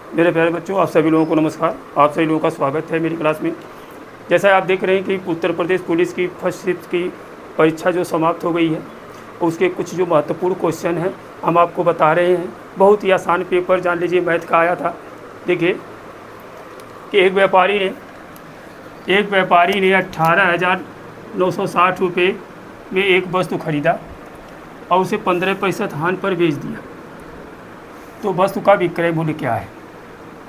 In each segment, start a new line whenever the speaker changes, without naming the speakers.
मेरे प्यारे बच्चों, आप सभी लोगों को नमस्कार। आप सभी लोगों का स्वागत है मेरी क्लास में। जैसा आप देख रहे हैं कि उत्तर प्रदेश पुलिस की फर्स्ट शिफ्ट की परीक्षा जो समाप्त हो गई है, उसके कुछ जो महत्वपूर्ण क्वेश्चन हैं हम आपको बता रहे हैं। बहुत ही आसान पेपर जान लीजिए मैथ का आया था। देखिए कि एक व्यापारी ने 18,960 रुपये में एक वस्तु खरीदा और उसे 15% हानि पर बेच दिया। तो वस्तु का विक्रय मूल्य क्या है?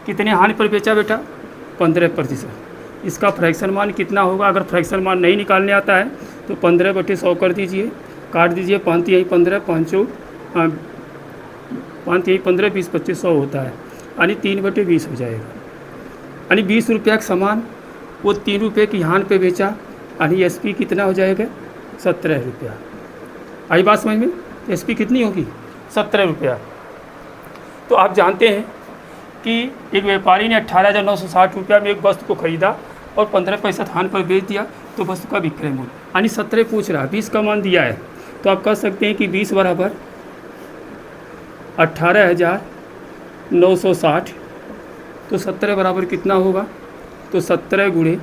कितने हानि पर बेचा बेटा? 15%। इसका फ्रैक्शन मान कितना होगा? अगर फ्रैक्शन मान नहीं निकालने आता है तो 15/100 कर दीजिए, काट दीजिए। 5 यही 15, 5 यही 15, 20 25 100 होता है, यानी 3/20 हो जाएगा। यानी 20 रुपया का सामान वो 3 रुपये की हानि पे बेचा, यानी SP कितना हो जाएगा? 17 रुपया। आई बात समझ में? SP कितनी होगी? 17 रुपया। तो आप जानते हैं कि एक व्यापारी ने 18,960 रुपया में एक वस्तु को खरीदा और 15% हानि पर बेच दिया, तो वस्तु का विक्रय मूल्य यानी 17 पूछ रहा है, 20 का मान दिया है। तो आप कह सकते हैं कि 20 बराबर 18,960, तो 17 बराबर कितना होगा? तो 17 गुणे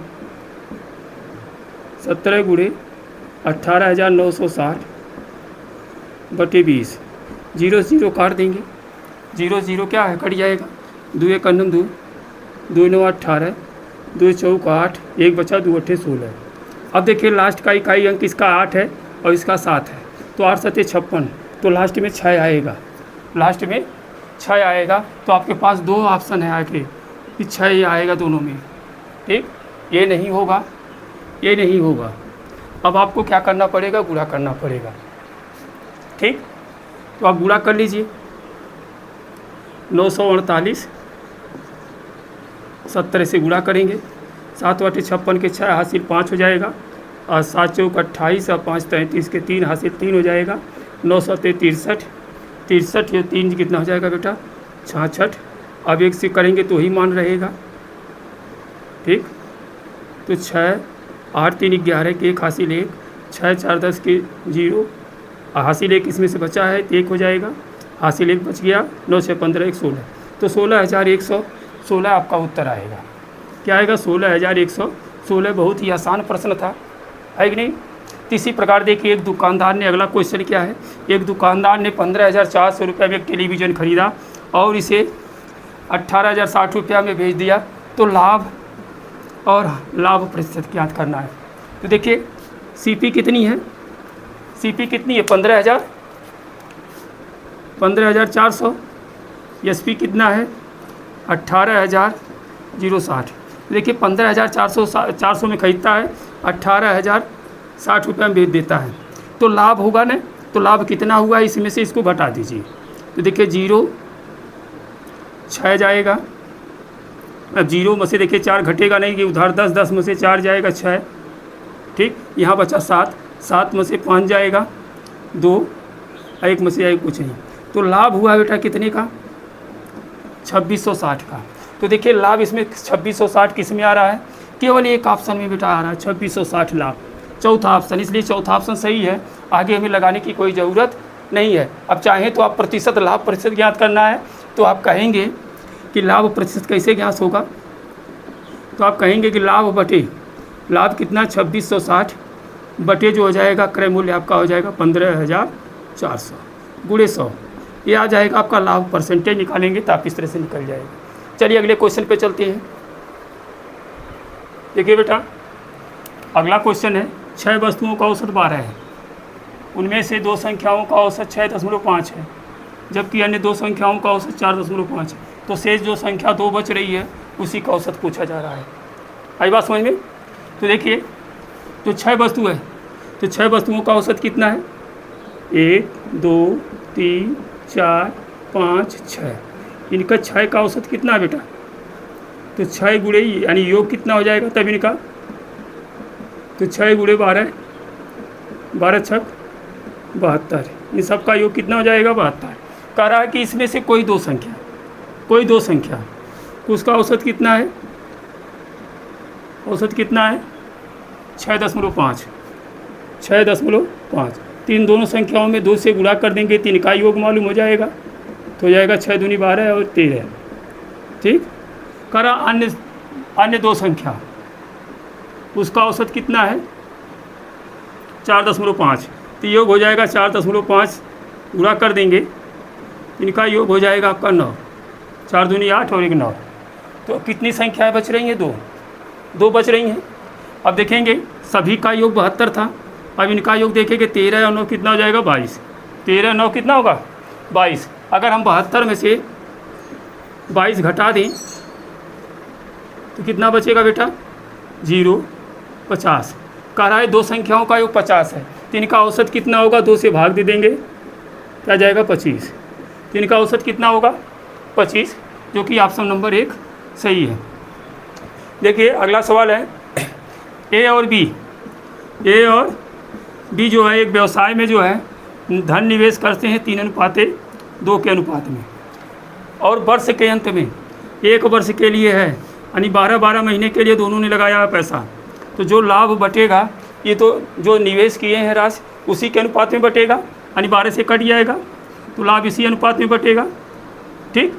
18,960 बटे 20, 0 0 काट देंगे। 0 0 क्या है? कट जाएगा। 2 1 9 2, 2 9 18, 2 4 8, 1 बचा, 2 8 16। अब देखिए लास्ट का इकाई अंक इसका 8 है और इसका 7 है, तो 8 7 56, तो लास्ट में 6 आएगा। लास्ट में 6 आएगा। तो आपके पास 2 ऑप्शन है आगे कि 6 ही आएगा दोनों में। ठीक, ये नहीं होगा, ये नहीं होगा। अब आपको क्या करना पड़ेगा? गुणा करना पड़ेगा। ठीक, तो आप गुणा कर लीजिए। 948 17 से गुणा करेंगे। 7 बटे 56 के 6 हासिल 5 हो जाएगा, और 7 चौक 28 और 5 33 के 3 हासिल 3 हो जाएगा। 9 7 63, 63 या 3 कितना हो जाएगा बेटा? 66। अब 1 से करेंगे तो ही मान रहेगा। ठीक, तो 6 8 3 11 के 1 हासिल 1, 6 4 10 के 0, हासिल 1 इसमें से बचा है, 1 हो जाएगा, हासिल 1 बच गया। 9 6 15 1 16, तो 16,116 आपका उत्तर आएगा। क्या आएगा? 16,116। बहुत ही आसान प्रश्न था, है कि नहीं? तो इसी प्रकार देखिए एक दुकानदार ने, अगला क्वेश्चन क्या है, एक दुकानदार ने 15,400 रुपये में एक टेलीविज़न खरीदा और इसे 18,060 रुपया में बेच दिया। तो लाभ और लाभ प्रतिशत ज्ञात करना है। तो देखिए CP कितनी है? CP कितनी है? 15,400। SP कितना है? 18,060। देखिए 15,400 में खरीदता है, 18,060 रुपये में बेच देता है, तो लाभ होगा ना? तो लाभ कितना हुआ? इसमें से इसको घटा दीजिए। तो देखिए 0 6 जाएगा। अब 0 में से देखिए 4 घटेगा नहीं कि उधार 10, 10 में से 4 जाएगा 6। ठीक, यहाँ बचा 7, 7 में से 5 जाएगा 2, 1 में से 1 कुछ नहीं। तो लाभ हुआ बेटा कितने का? 2660 का। तो देखिए लाभ इसमें 2660 किस में आ रहा है? केवल एक ऑप्शन में बेटा आ रहा है 2660 लाभ, चौथा ऑप्शन। इसलिए चौथा ऑप्शन सही है, आगे हमें लगाने की कोई ज़रूरत नहीं है। अब चाहें तो आप प्रतिशत, लाभ प्रतिशत ज्ञात करना है तो आप कहेंगे कि लाभ प्रतिशत कैसे ज्ञात होगा? तो आप कहेंगे कि लाभ बटे, लाभ कितना? 2660 बटे जो हो जाएगा क्रय मूल्य आपका हो जाएगा 15,400 गुणे 100, ये आ जाएगा आपका लाभ। परसेंटेज निकालेंगे तो आप इस तरह से निकल जाएगा। चलिए अगले क्वेश्चन पे चलते हैं। देखिए बेटा अगला क्वेश्चन है, 6 वस्तुओं का औसत 12 है, उनमें से 2 संख्याओं का औसत 6.5 है, जबकि अन्य 2 संख्याओं का औसत 4.5 है। तो शेष जो संख्या 2 बच रही है उसी का औसत पूछा जा रहा है। आई बात समझ में? तो देखिए तो 6 वस्तु है, तो 6 वस्तुओं का औसत कितना है? 1 2 3 4 5 6, इनका 6 का औसत कितना है बेटा? तो 6 गुणे यानी योग कितना हो जाएगा तब इनका? तो 6 गुणे 12, 12 छक 72, इन सब का योग कितना हो जाएगा? 72। कह रहा है कि इसमें से कोई दो संख्या, उसका औसत कितना है? औसत कितना है? 6.5, 6.5। तो इन दोनों संख्याओं में 2 से गुणा कर देंगे तो इनका योग मालूम हो जाएगा। तो हो जाएगा 6 दूनी 12 और 13। ठीक। करा अन्य अन्य दो संख्या, उसका औसत कितना है 4.5, तो योग हो जाएगा 4.5 गुणा कर देंगे, इनका योग हो जाएगा आपका 9, 4 दूनी 8 और 1 9। तो कितनी संख्याएं बच रही हैं? दो बच रही हैं। अब देखेंगे सभी का योग 72 था, अब इनका योग देखेंगे 13 और 9 कितना हो जाएगा 22, 13 9 कितना होगा 22। अगर हम 72 में से 22 घटा दें तो कितना बचेगा बेटा 0 50। कह रहा है दो संख्याओं का योग 50 है, तो इनका औसत कितना होगा 2 से भाग दे देंगे, क्या जाएगा 25। तो इनका औसत कितना होगा 25, जो कि ऑप्शन नंबर 1 सही है। देखिए अगला सवाल है ए और बी जो है एक व्यवसाय में जो है धन निवेश करते हैं 3:2 के अनुपात में, और वर्ष के अंत में 1 वर्ष के लिए है, यानी 12 महीने के लिए दोनों ने लगाया है पैसा, तो जो लाभ बटेगा ये तो जो निवेश किए हैं राशि उसी के अनुपात में बटेगा, यानी 12 से कट जाएगा तो लाभ इसी अनुपात में बटेगा, ठीक।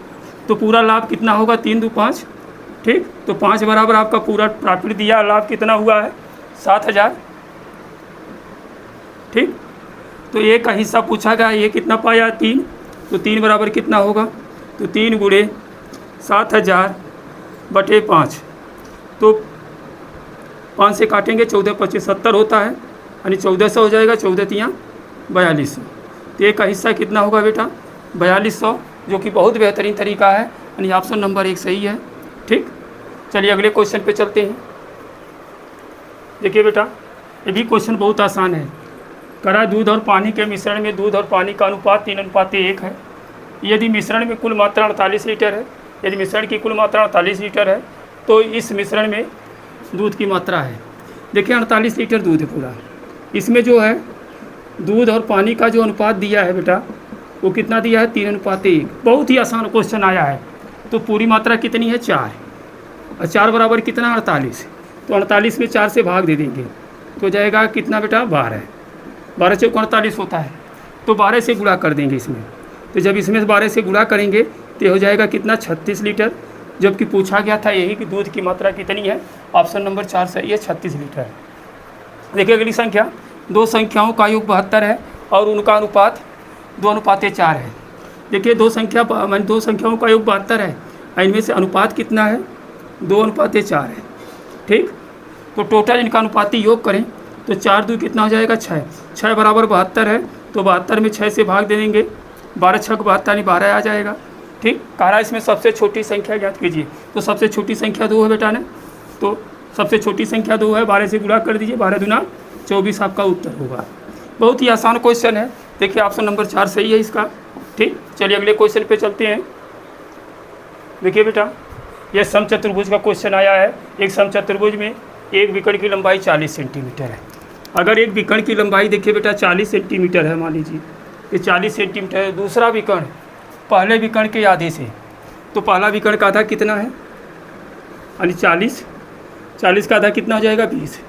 तो पूरा लाभ कितना होगा 3 2 5, ठीक। तो 5 बराबर आपका पूरा प्रॉफिट दिया, लाभ कितना हुआ है 7000, ठीक। तो ए का हिस्सा पूछा गया, ये कितना पाया 3, तो 3 बराबर कितना होगा, तो 3 गुणे 7000 बटे 5, तो 5 से काटेंगे 14 25 70 होता है, यानी 1400 हो जाएगा, 14 तियाँ 4200। तो ए का हिस्सा कितना होगा बेटा 4200, जो कि बहुत बेहतरीन तरीका है, यानी ऑप्शन नंबर 1 सही है, ठीक। चलिए अगले क्वेश्चन पे चलते हैं। देखिए बेटा ये भी क्वेश्चन बहुत आसान है। करा दूध और पानी के मिश्रण में दूध और पानी का अनुपात 3:1 है। यदि मिश्रण में कुल मात्रा 48 लीटर है, यदि मिश्रण की कुल मात्रा 48 लीटर है तो इस मिश्रण में दूध की मात्रा है, देखिए 48 लीटर दूध है पूरा, इसमें जो है दूध और पानी का जो अनुपात दिया है बेटा वो कितना दिया है 3:1। बहुत ही आसान क्वेश्चन आया है। तो पूरी मात्रा कितनी है 4, और 4 बराबर कितना 48, तो 48 में 4 से भाग दे देंगे तो जाएगा कितना बेटा 12, 12 चौक 48 होता है, तो 12 से गुणा कर देंगे इसमें, तो जब इसमें 12 से गुणा करेंगे तो हो जाएगा कितना 36 लीटर, जबकि पूछा गया था यही कि दूध की मात्रा कितनी है, ऑप्शन नंबर 4 सही है 36 लीटर। देखिए अगली संख्या, दो संख्याओं का योग 72 है और उनका अनुपात 2:4 है। देखिए दो संख्याओं का योग 72 है, इनमें से अनुपात कितना है 2:4 है, ठीक। तो टोटल इनका अनुपाती योग करें तो 4 2 कितना हो जाएगा 6, 6 बराबर 72 है, तो 72 में 6 से भाग दे देंगे, 12 6 72 यानी 12 आ जाएगा, ठीक। कहा इसमें सबसे छोटी संख्या ज्ञात कीजिए, तो सबसे छोटी संख्या 2 है बेटा ने, तो सबसे छोटी संख्या 2 है, 12 से गुणा कर दीजिए, 12 दूना 24 आपका उत्तर होगा। बहुत ही आसान क्वेश्चन है। देखिए ऑप्शन नंबर 4 सही है इसका, ठीक। चलिए अगले क्वेश्चन पे चलते हैं। देखिए बेटा यह समचतुर्भुज का क्वेश्चन आया है। एक समचतुर्भुज में एक विकर्ण की लंबाई 40 सेंटीमीटर है। अगर एक विकर्ण की लंबाई देखिए बेटा 40 सेंटीमीटर है, मान लीजिए ये 40 सेंटीमीटर है, दूसरा विकर्ण पहले विकर्ण के आधे से, तो पहला विकर्ण का आधा कितना है यानी 40 का आधा कितना हो जाएगा 20।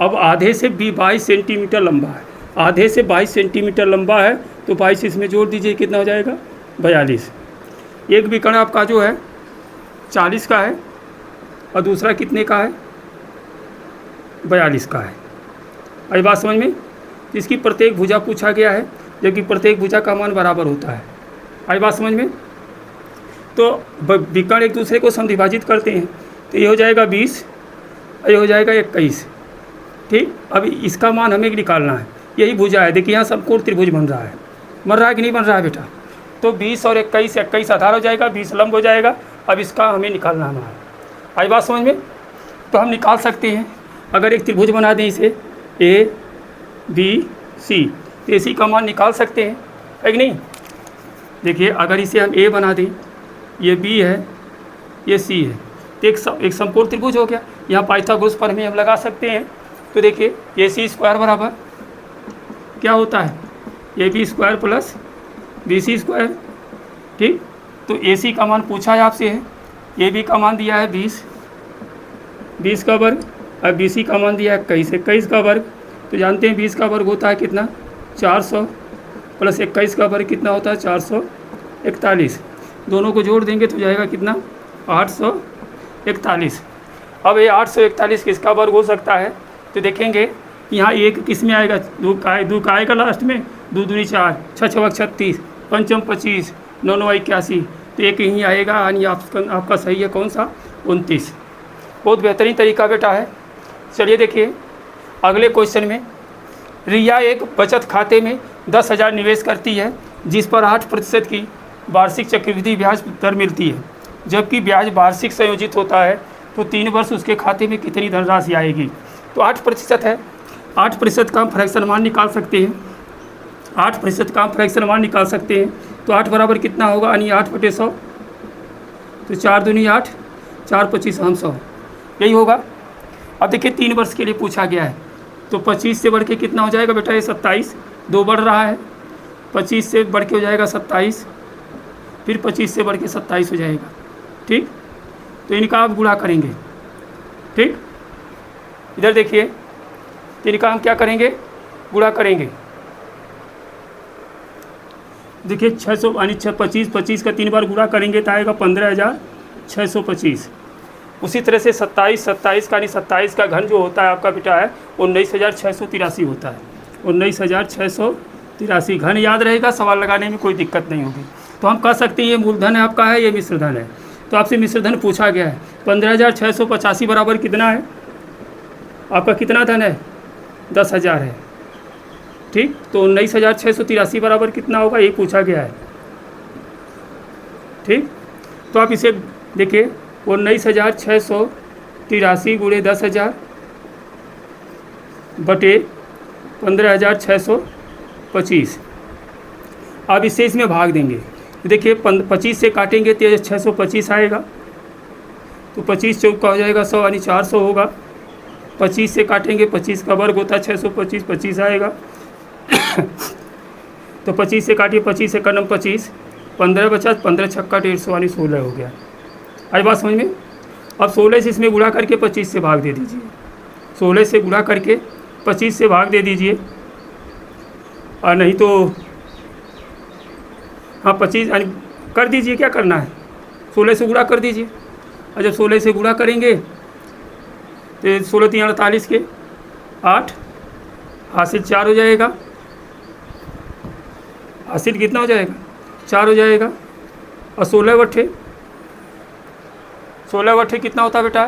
अब आधे से 22 सेंटीमीटर लंबा है, आधे से 22 सेंटीमीटर लंबा है, तो 22 इसमें जोड़ दीजिए कितना हो जाएगा 42। एक विकर्ण आपका जो है 40 का है और दूसरा कितने का है 42 का है। आई बात समझ में। इसकी प्रत्येक भुजा पूछा गया है, जबकि प्रत्येक भुजा का मान बराबर होता है। आई बात समझ में। तो विकर्ण एक दूसरे को समद्विभाजित करते हैं, तो ये हो जाएगा 20, ये हो जाएगा 21, ठीक। अब इसका मान हमें निकालना है, यही भुजा है। देखिए यहाँ समकोण त्रिभुज बन रहा है कि नहीं बन रहा है बेटा, तो 20 और 21, 21 आधार हो जाएगा, 20 लंब हो जाएगा। अब इसका हमें निकालना है। आई बात समझ में। तो हम निकाल सकते हैं, अगर एक त्रिभुज बना दें इसे ABC, तो AC का मान निकाल सकते हैं, है कि नहीं। देखिए अगर इसे हम A बना दें, ये B है, ये C है, तो एक समकोण त्रिभुज हो गया। यहाँ पाइथागोरस पर हमें हम लगा सकते हैं। तो देखिए AC² बराबर क्या होता है AB² प्लस BC², ठीक। तो AC का मान पूछा है आपसे है, AB का मान दिया है 20 का वर्ग, और BC का मान दिया है 21 का वर्ग। तो जानते हैं 20 का वर्ग होता है कितना 400, प्लस 21 का वर्ग कितना होता है 441। दोनों को जोड़ देंगे तो जाएगा कितना 841। अब ये 841 किसका वर्ग हो सकता है? तो देखेंगे यहाँ एक किस में आएगा, दो का आएगा लास्ट में, 2 दूनी 4, 6 छक 36, पंचम 25, 9 9 81, तो एक यहीं आएगा। यानी आपका सही है कौन सा? 29। बहुत बेहतरीन तरीका बेटा है। चलिए देखिए अगले क्वेश्चन में, रिया एक बचत खाते में 10,000 निवेश करती है जिस पर 8% की वार्षिक चक्रवृद्धि ब्याज दर मिलती है, जबकि ब्याज वार्षिक संयोजित होता है, तो 3 वर्ष उसके खाते में कितनी धनराशि आएगी? तो 8% है, 8% का हम फ्रैक्शन मान निकाल सकते हैं, 8% का हम फ्रैक्शन मान निकाल सकते हैं। तो 8 बराबर कितना होगा? यानी 8/100, तो 4 दूनी 8, 4 25 हम 100, यही होगा। अब देखिए 3 वर्ष के लिए पूछा गया है, तो 25 से बढ़ के कितना हो जाएगा बेटा? ये 27, 2 बढ़ रहा है, 25 से बढ़ के हो जाएगा 27, फिर 25 से बढ़ के 27 हो जाएगा। ठीक, तो इनका आप गुणा करेंगे। ठीक, इधर देखिए, तो इनका हम क्या करेंगे? गुणा करेंगे। देखिए 600 यानी 25 का 3 बार गुणा करेंगे तो आएगा 15,625। उसी तरह से 27 का यानी 27 का घन जो होता है आपका बेटा है 19,683 होता है, 19,683 घन याद रहेगा, सवाल लगाने में कोई दिक्कत नहीं होगी। तो हम कह सकते हैं ये मूलधन है आपका है, ये मिश्रधन है। तो आपसे मिश्रधन पूछा गया है, 15,685 बराबर कितना है? आपका कितना धन है? 10,000 है। ठीक, तो 19,683 बराबर कितना होगा, ये पूछा गया है। ठीक, तो आप इसे देखिए 19,683 गुणे 10,000 बटे 15,625। अब इसे इसमें भाग देंगे। देखिए 25 से काटेंगे तो 625 आएगा, तो 25 चौका हो जाएगा 100 यानी 400 होगा। 25 से काटेंगे, 25 का वर्ग होता है 625, 25 आएगा। तो 25 से काटिए, 25 से कम 25, 15 बचा, 15 छक्का 150 यानी 16 हो गया। आई बात समझ में? अब 16 से इसमें गुणा करके 25 से भाग दे दीजिए, 16 से गुणा करके 25 से भाग दे दीजिए, और नहीं तो हाँ 25 यानी कर दीजिए, क्या करना है 16 से गुणा कर दीजिए। और जब 16 से गुणा करेंगे तो 16 3 48 के 8, हासिल 4 हो जाएगा, हासिल कितना हो जाएगा? 4 हो जाएगा। और 16 बट्ठे कितना होता है बेटा?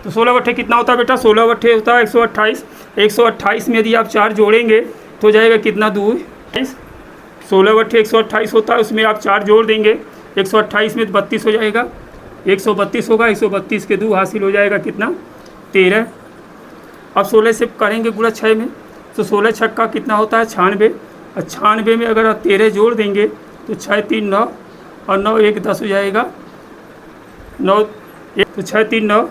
तो 16 बट्ठे कितना होता है बेटा? 16 बट्ठे होता है 128। 128 में यदि आप 4 जोड़ेंगे तो हो जाएगा कितना? 2। 16 बट्ठे 128 होता है, उसमें आप 4 जोड़ देंगे, 128 में 32 हो जाएगा, 132 होगा, 132 के 2 हासिल हो जाएगा कितना? 13। अब 16 से करेंगे गुणा 6 में, तो 16 छक्का कितना होता है? 96। और 96 में अगर आप 13 जोड़ देंगे तो 6 3 9 और 9 1 10 हो जाएगा, 9 1 तो 6 3 9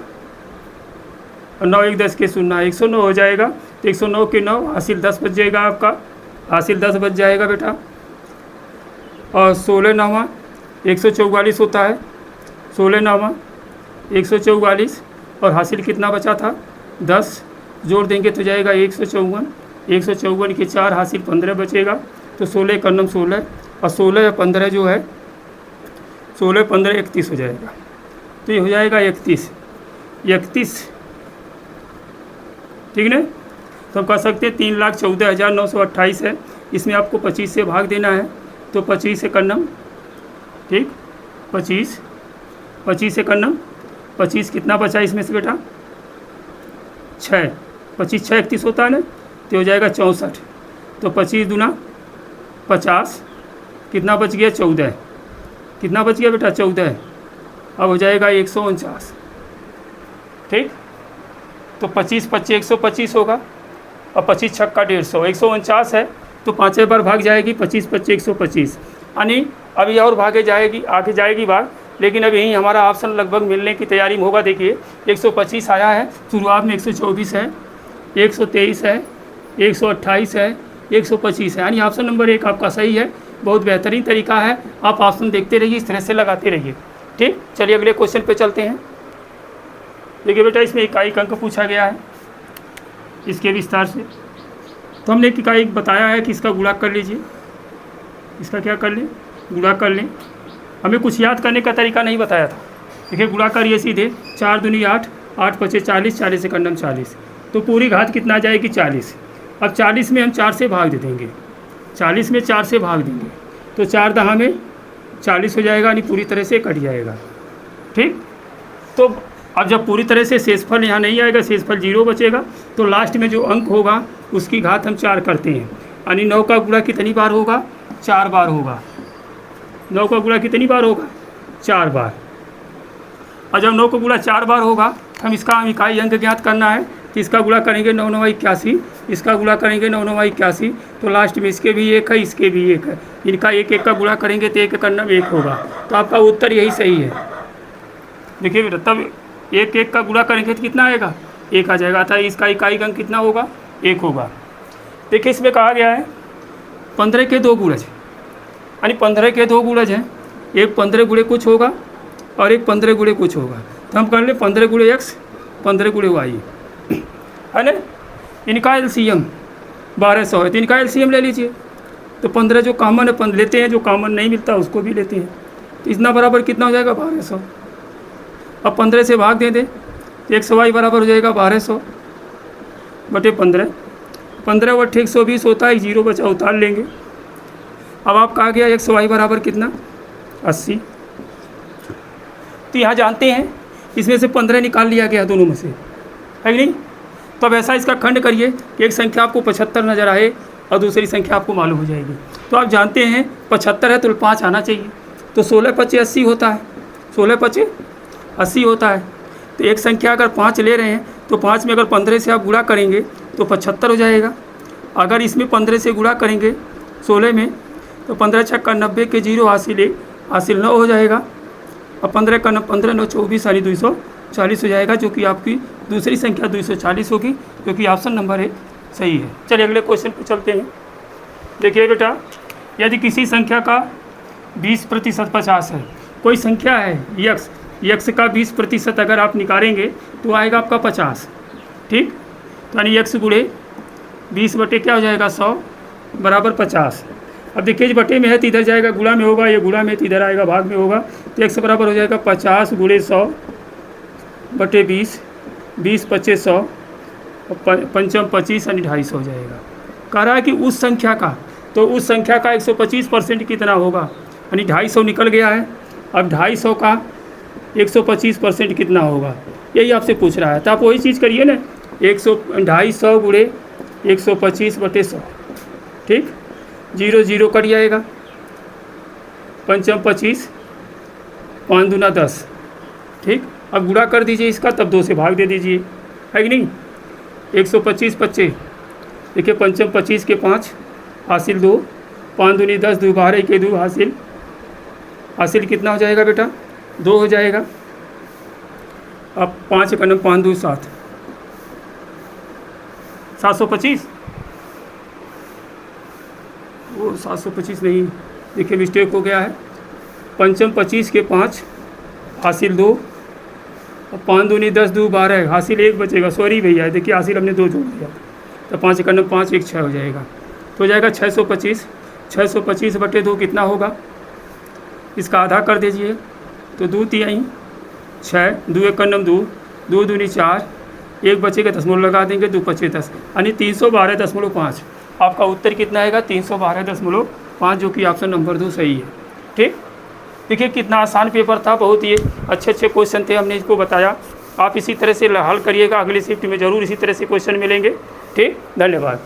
और 9 1 10 के 0 109 हो जाएगा। तो 109 के 9 हासिल 10 बच जाएगा, आपका हासिल 10 बच जाएगा बेटा। और 16 9 144 होता है, 16 9 144 और हासिल कितना बचा था? 10 जोड़ देंगे तो जाएगा 154, 154 के 4 हासिल 15 बचेगा। तो 16 का 9 16 और 16 या 15 जो है 16 15 31 हो जाएगा। तो ये हो जाएगा 31। ठीक ना? तो हम कह सकते हैं 3,14,928 है, इसमें आपको 25 से भाग देना है। तो 25 से करनम, ठीक 25 से करनम 25 कितना बचा इसमें से बेटा? 6, 25 6 31 होता है ना, तो हो जाएगा 64। तो 25 दूना 50, कितना बच गया? 14। कितना बच गया बेटा? 14। अब हो जाएगा 149। ठीक, तो 25 25 125 होगा, और 25 छक्का 150, 149 है, तो 5 बार भाग जाएगी, 25 25 125, यानी अभी और आगे जाएगी बात, लेकिन अब यहीं हमारा ऑप्शन लगभग मिलने की तैयारी में होगा। देखिए 125 आया है, शुरुआत में 124 है, 123 है, 128 है, 125 है, यानी ऑप्शन नंबर 1 आपका सही है। बहुत बेहतरीन तरीका है, आप ऑप्शन देखते रहिए, इस तरह से लगाते रहिए। ठीक, चलिए अगले क्वेश्चन पे चलते हैं। देखिए बेटा इसमें इकाई अंक पूछा गया है, इसके विस्तार से। तो हमने एक इकाई बताया है कि इसका गुणा कर लीजिए, इसका क्या कर लें? गुणा कर लें। हमें कुछ याद करने का तरीका नहीं बताया था। देखिए गुणा करिए सीधे, 4 दूनी 8, 8 पचे 40, 40 एक अन्नम 40, तो पूरी घात कितना आ जाएगी 40। अब 40 में हम 4 से भाग दे देंगे, 40 में 4 से भाग देंगे तो 4 दहा में 40 हो जाएगा, यानी पूरी तरह से कट जाएगा। ठीक, तो अब जब पूरी तरह से शेषफल यहाँ नहीं आएगा, शेषफल 0 बचेगा, तो लास्ट में जो अंक होगा उसकी घात हम 4 करते हैं, यानी 9 का गुणा कितनी बार होगा, 4 बार होगा। 9 का गुणा कितनी बार होगा, 4 बार। और जब 9 का गुणा 4 बार होगा तो हम इसका इकाई अंक ज्ञात करना है, तो इसका गुणा करेंगे 9 9 81, इसका गुणा करेंगे 9 9 81, तो लास्ट में इसके भी 1 है, इसके भी 1 है, इनका 1 1 का गुणा करेंगे तो 1 अन्नम 1 होगा। तो आपका उत्तर यही सही है। देखिए बेटा, तब 1 1 का गुणा करेंगे तो कितना आएगा, 1 आ जाएगा, अतः इसका इकाई अंक कितना होगा, 1 होगा। देखिए इसमें कहा गया है 15 के 2 गुणज, यानी 15 के 2 गुणज हैं, एक 15 गुणे कुछ होगा और एक 15 गुणे कुछ होगा, तो हम कर ले 15 गुणे x, 15 गुणे y, है ना। इनका एलसीएम 1200 है, तो इनका एलसीएम ले लीजिए। तो 15 जो कॉमन है लेते हैं, जो कॉमन नहीं मिलता उसको भी लेते हैं, तो इतना बराबर कितना हो जाएगा 1200। अब 15 से भाग दे दें तो 100y बराबर हो जाएगा 1200 बटे 15, 15 बटे 120 होता है, 0 बचा उतार लेंगे। अब आप कहा गया 100y बराबर कितना, 80। तो यहाँ जानते हैं इसमें से 15 निकाल लिया गया दोनों में से, है नहीं। तो अब ऐसा इसका खंड करिए कि एक संख्या आपको 75 नज़र आए और दूसरी संख्या आपको मालूम हो जाएगी। तो आप जानते हैं 75 है तो 5 आना चाहिए, तो 16 पचे 80 होता है, 16 पचे 80 होता है। तो एक संख्या अगर 5 ले रहे हैं तो 5 में अगर 15 से आप गुणा करेंगे तो 75 हो जाएगा। अगर इसमें 15 से गुणा करेंगे 16 में तो 15 छक्का 90 के 0 हासिल 9 हो जाएगा। अब 15 का 15 9 24 यानी 240 हो जाएगा, जो कि आपकी दूसरी संख्या 240 होगी, जो कि ऑप्शन नंबर 1 सही है। चलिए अगले क्वेश्चन पे चलते हैं। देखिए बेटा, यदि किसी संख्या का 20% 50 है, कोई संख्या है यक्स का 20% अगर आप निकालेंगे तो आएगा आपका 50। ठीक, तो यानी यक्स गुणे 20 बटे क्या हो जाएगा 100 बराबर 50। अब देखिए जो बटे में है तो इधर जाएगा, गुणा में होगा, ये गुणा में तो इधर आएगा, भाग में होगा, तो x बराबर हो जाएगा 50 गुणे 100 बटे 20, 20 पचे 100 और पंचम 25 यानी 250 हो जाएगा। कह रहा है कि उस संख्या का, तो उस संख्या का 125% कितना होगा, यानी 250 निकल गया है। अब 250 का 125% कितना होगा, यही आपसे पूछ रहा है। तो आप वही चीज़ करिए ना, 250 गुणे 125 बटे 100, ठीक, 0 0 कट जाएगा, पंचम 25, 5 दूना 10, ठीक। अब गुणा कर दीजिए इसका, तब 2 से भाग दे दीजिए, है कि नहीं। 125 बच्चे, देखिए पंचम 25 के 5 हासिल 2, 5 दूनी 10, 2 12 के 2 हासिल कितना हो जाएगा बेटा, 2 हो जाएगा। अब 5 का 5 2 7, 725, वो 725 नहीं, देखिए मिस्टेक हो गया है। पंचम 25 के 5 हासिल 2 और 5 दूनी 10, 2 12 हासिल 1 बचेगा, सॉरी भैया, देखिए हासिल हमने 2 जोड़ दिया, तो 5 का 5 1 6 हो जाएगा, तो हो जाएगा 625। 625 बटे 2 कितना होगा, इसका आधा कर दीजिए, तो 2 3 6, 2 1 2, 2 दूनी 4, 1 बचेगा, दशमलव लगा देंगे, 2 पचे 10, यानी 312.5। आपका उत्तर कितना आएगा, 312.5, जो कि ऑप्शन नंबर 2 सही है। ठीक, देखिए कितना आसान पेपर था, बहुत ही अच्छे क्वेश्चन थे, हमने इसको बताया। आप इसी तरह से हल करिएगा, अगली शिफ्ट में ज़रूर इसी तरह से क्वेश्चन मिलेंगे। ठीक, धन्यवाद।